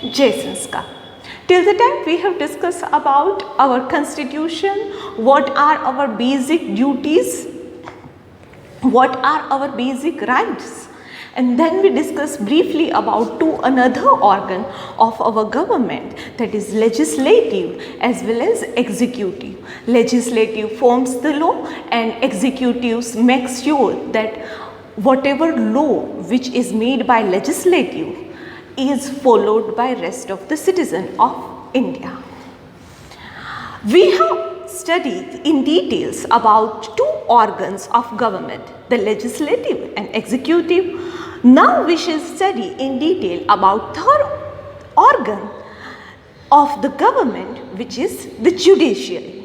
Jai Sanskar. Till the time we have discussed about our constitution, what are our basic duties, what are our basic rights, and then we discuss briefly about another organ of our government, that is legislative as well as executive. Legislative forms the law and executives make sure that whatever law which is made by legislative is followed by rest of the citizen of India. We have studied in details about two organs of government, the legislative and executive. Now we shall study in detail about third organ of the government, which is the judiciary,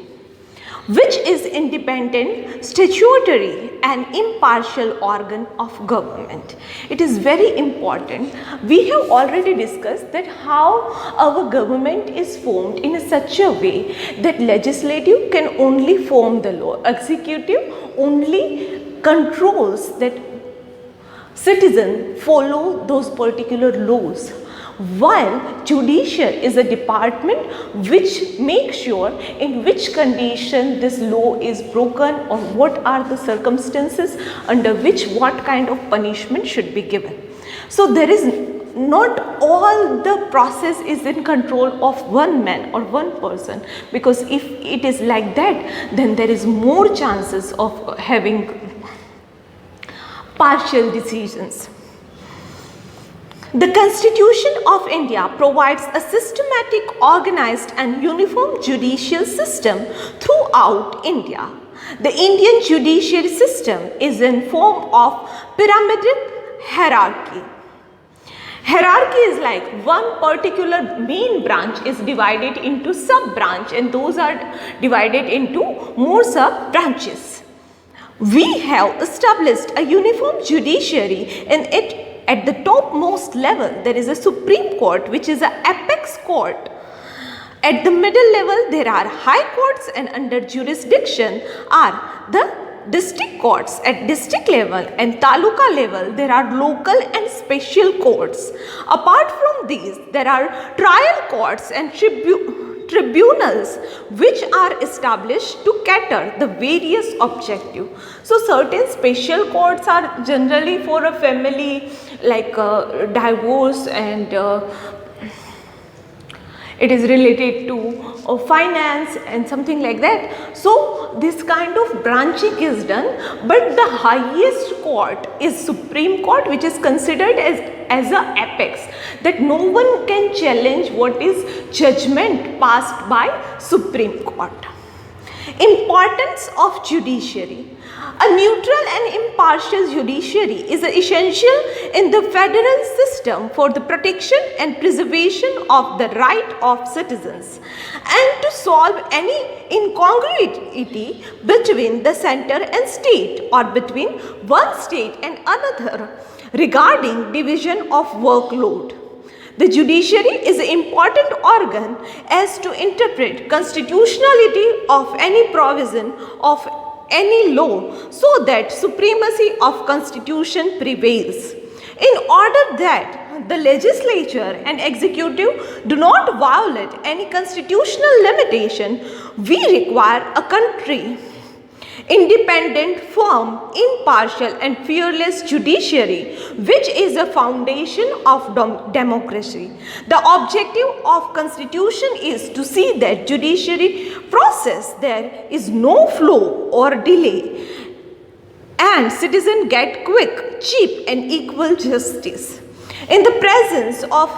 which is independent, statutory and impartial organ of government. It is very important. We have already discussed that how our government is formed in such a way that legislative can only form the law, executive only controls that citizens follow those particular laws, while judicial is a department which makes sure in which condition this law is broken or what are the circumstances under which what kind of punishment should be given. So there is not all the process is in control of one man or one person, because if it is like that, then there is more chances of having partial decisions. The Constitution of India provides a systematic, organized and uniform judicial system throughout India. The Indian judiciary system is in form of pyramidal hierarchy. Hierarchy is like one particular main branch is divided into sub-branch, and those are divided into more sub-branches. We have established a uniform judiciary in it. At the topmost level, there is a Supreme Court, which is an apex court. At the middle level, there are high courts, and under jurisdiction are the district courts. At district level and taluka level, there are local and special courts. Apart from these, there are trial courts and tribunals which are established to cater the various objectives. So certain special courts are generally for a family, like divorce, and it is related to finance and something like that. So this kind of branching is done, but the highest court is Supreme Court, which is considered as a apex, that no one can challenge what is judgment passed by Supreme Court. Importance of judiciary. A neutral and impartial judiciary is essential in the federal system for the protection and preservation of the right of citizens and to solve any incongruity between the center and state, or between one state and another regarding division of workload. The judiciary is an important organ as to interpret constitutionality of any provision of any law, so that supremacy of constitution prevails. In order that the legislature and executive do not violate any constitutional limitation, we require a country independent, firm, impartial and fearless judiciary, which is a foundation of democracy. The objective of constitution is to see that judiciary process there is no flaw or delay, and citizens get quick, cheap and equal justice. In the presence of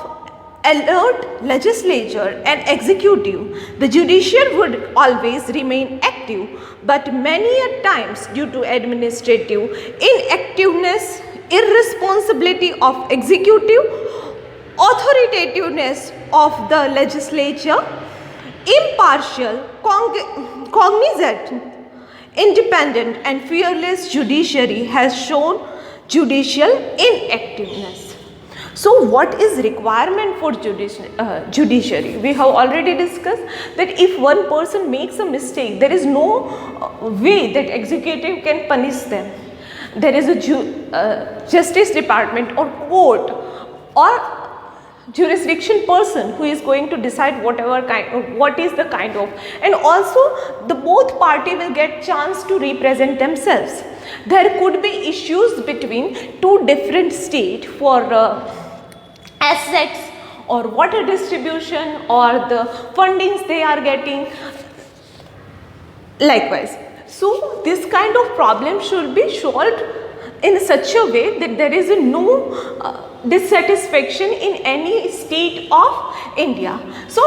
alert legislature and executive, the judiciary would always remain active, but many a times due to administrative inactiveness, irresponsibility of executive, authoritativeness of the legislature, impartial, cognizant, independent and fearless judiciary has shown judicial inactiveness. So what is requirement for judiciary? We have already discussed that if one person makes a mistake, there is no way that executive can punish them. There is a justice department or court or jurisdiction person who is going to decide whatever kind of, what is the kind of, and also the both party will get chance to represent themselves. There could be issues between two different state for assets or water distribution or the fundings they are getting likewise. So this kind of problem should be solved in such a way that there is no dissatisfaction in any state of India. So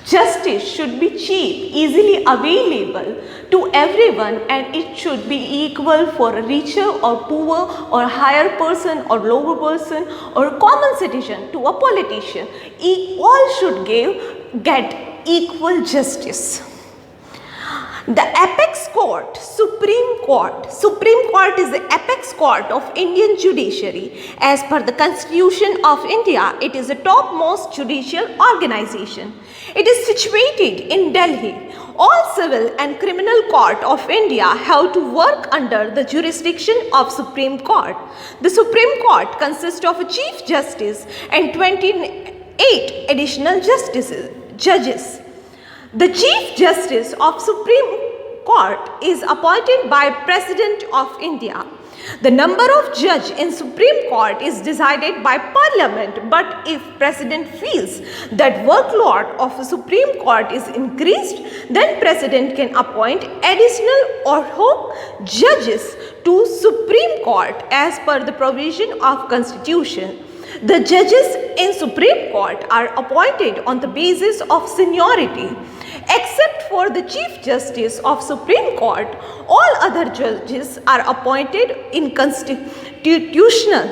justice should be cheap, easily available to everyone, and it should be equal for a richer or poor or higher person or lower person or common citizen to a politician. All should get equal justice. The apex court, Supreme Court is the apex court of Indian judiciary. As per the Constitution of India, it is the topmost judicial organization. It is situated in Delhi. All civil and criminal court of India have to work under the jurisdiction of Supreme Court. The Supreme Court consists of a Chief Justice and 28 additional judges. The Chief Justice of Supreme Court is appointed by President of India. The number of judges in Supreme Court is decided by Parliament, but if President feels that workload of the Supreme Court is increased, then President can appoint additional ad hoc judges to Supreme Court as per the provision of Constitution. The judges in Supreme Court are appointed on the basis of seniority. Except for the Chief Justice of Supreme Court, all other judges are appointed in constitutional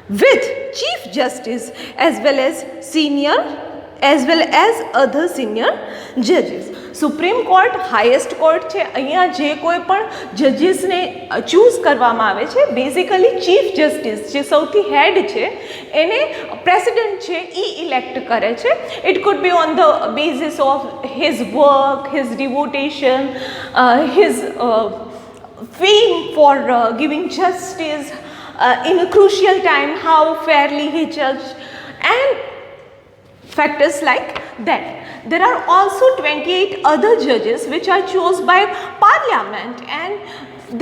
with Chief Justice as well as other senior judges. Supreme court highest court છે. અહીંયા જે કોઈ પણ જજીસને choose કરવામાં આવે છે, basically chief justice જે સૌથી હેડ છે એને પ્રેસિડેન્ટ છે એ ઇલેક્ટ કરે છે. It could be on the basis of his work, his devotion, his fame for giving justice in a crucial time, how fairly he judged, and factors like that. There are also 28 other judges which are chosen by Parliament, and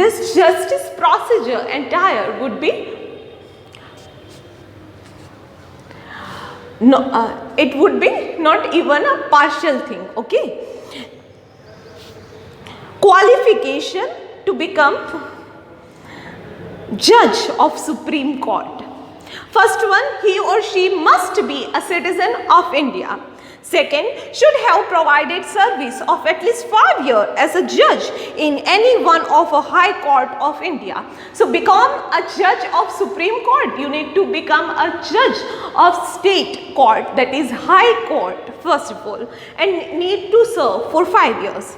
this justice procedure entire would be it would be not even a partial thing. Okay. Qualification to become judge of Supreme Court. First one, he or she must be a citizen of India. Second, should have provided service of at least 5 years as a judge in any one of a high court of India. So become a judge of Supreme Court, you need to become a judge of state court, that is high court first of all, and need to serve for 5 years.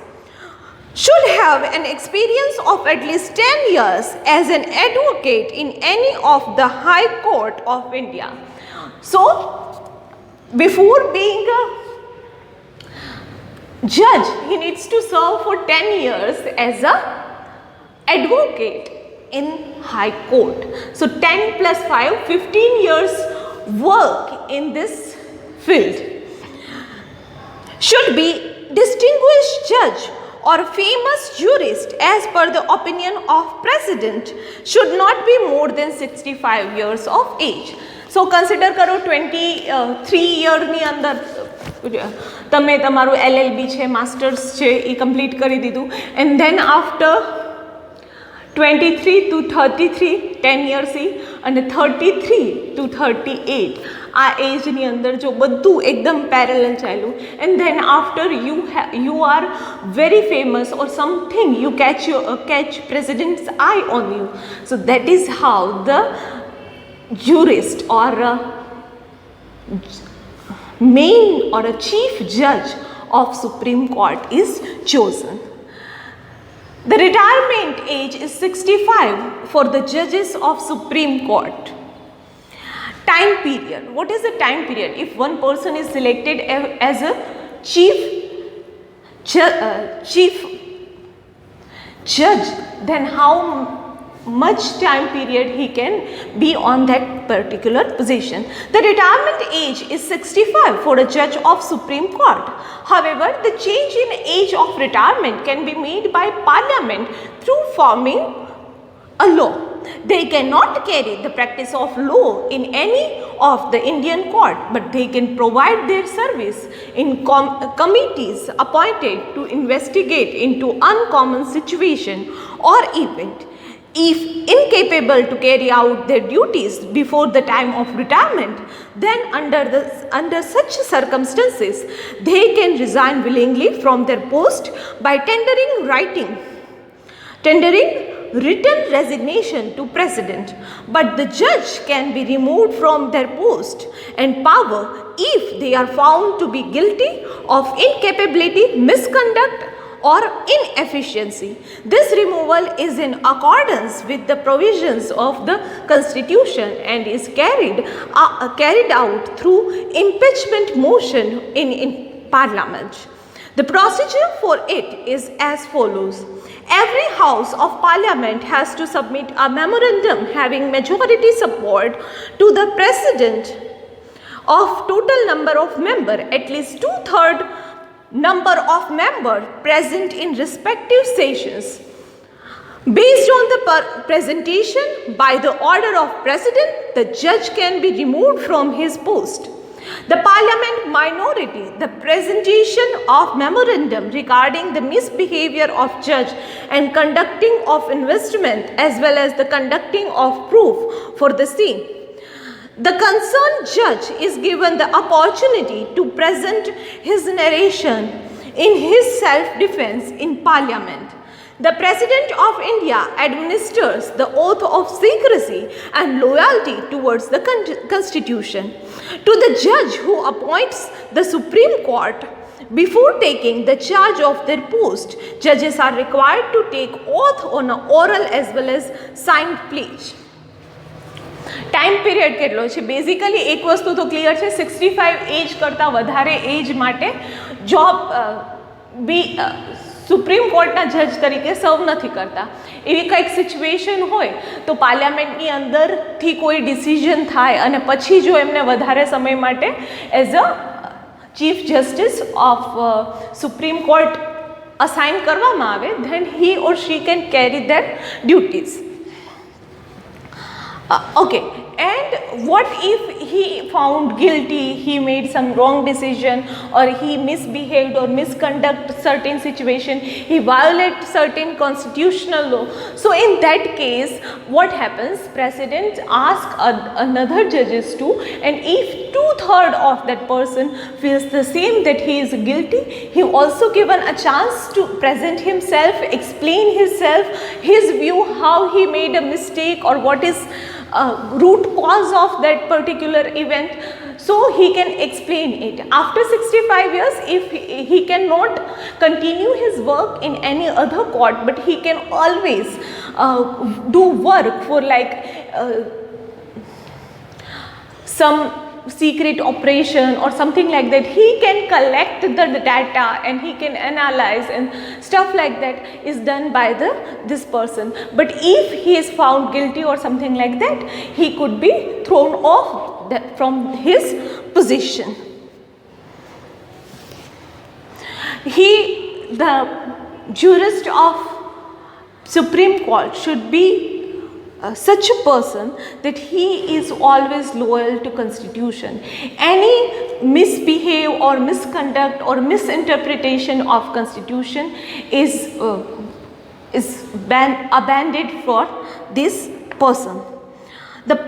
Should have an experience of at least 10 years as an advocate in any of the high court of India. So before being a judge, he needs to serve for 10 years as a advocate in high court. So 10 plus 5, 15 years work in this field. Should be distinguished judge or famous jurist as per the opinion of president. Should not be more than 65 years of age. So consider करो 23 year ની અંદર તમે તમારું LLB છે, masters છે એ complete કરી દીધું, and then after 23 to 33 10 years અને 33 to 38 આ એજની અંદર જો બધું એકદમ પેરેલલ ચાલ્યું, and then after you are very famous or something, you catch president's eye on you. So that is how the jurist or a main or a chief judge of Supreme Court is chosen. The retirement age is 65 for the judges of Supreme Court. Time period. What is the time period? If one person is selected as a chief judge, then how much time period he can be on that particular position. The retirement age is 65 for a judge of Supreme Court. However, the change in age of retirement can be made by Parliament through forming a law. They cannot carry the practice of law in any of the Indian court, but they can provide their service in committees appointed to investigate into uncommon situation or event. If incapable to carry out their duties before the time of retirement, then under such circumstances, they can resign willingly from their post by tendering written resignation to President, but the judge can be removed from their post and power if they are found to be guilty of incapability, misconduct or inefficiency. This removal is in accordance with the provisions of the Constitution and is carried out through impeachment motion in Parliament. The procedure for it is as follows. Every House of Parliament has to submit a memorandum having majority support to the President of total number of members, at least 2/3 number of members present in respective sessions. Based on the presentation by the order of President, the judge can be removed from his post. The Parliament minority, the presentation of memorandum regarding the misbehavior of judge and conducting of investment as well as the conducting of proof for the same. The concerned judge is given the opportunity to present his narration in his self-defense in Parliament. The President of India administers the oath of secrecy and loyalty towards the Constitution. To the judge who appoints the Supreme Court, before taking the charge of their post, judges are required to take oath on an oral as well as signed pledge. Time period કેટલો છે? Basically એક વસ્તુ તો clear છે, 65 એજ કરતાં વધારે એજ માટે job બી supreme કોર્ટના જજ તરીકે સર્વ નથી કરતા. એવી કંઈક સિચ્યુએશન હોય તો પાર્લામેન્ટની અંદરથી કોઈ ડિસિઝન થાય અને પછી જો એમને વધારે સમય માટે as a chief justice of Supreme Court assign કરવામાં આવે, then he or she can carry their duties. Okay, and what if he found guilty, he made some wrong decision or he misbehaved or misconduct certain situation, he violated certain constitutional law. So in that case, what happens? President asks another judges to, and if 2/3 of that person feels the same that he is guilty, he also given a chance to present himself, explain himself, his view, how he made a mistake or what is root cause of that particular event, so he can explain it. After 65 years, if he cannot continue his work in any other court, but he can always do work for like some secret operation or something like that. He can collect the data and he can analyze and stuff like that is done by this person. But if he is found guilty or something like that, he could be thrown off from his position. The jurist of Supreme Court should be such a person that he is always loyal to Constitution. Any misbehave or misconduct or misinterpretation of Constitution is abandoned for this person. The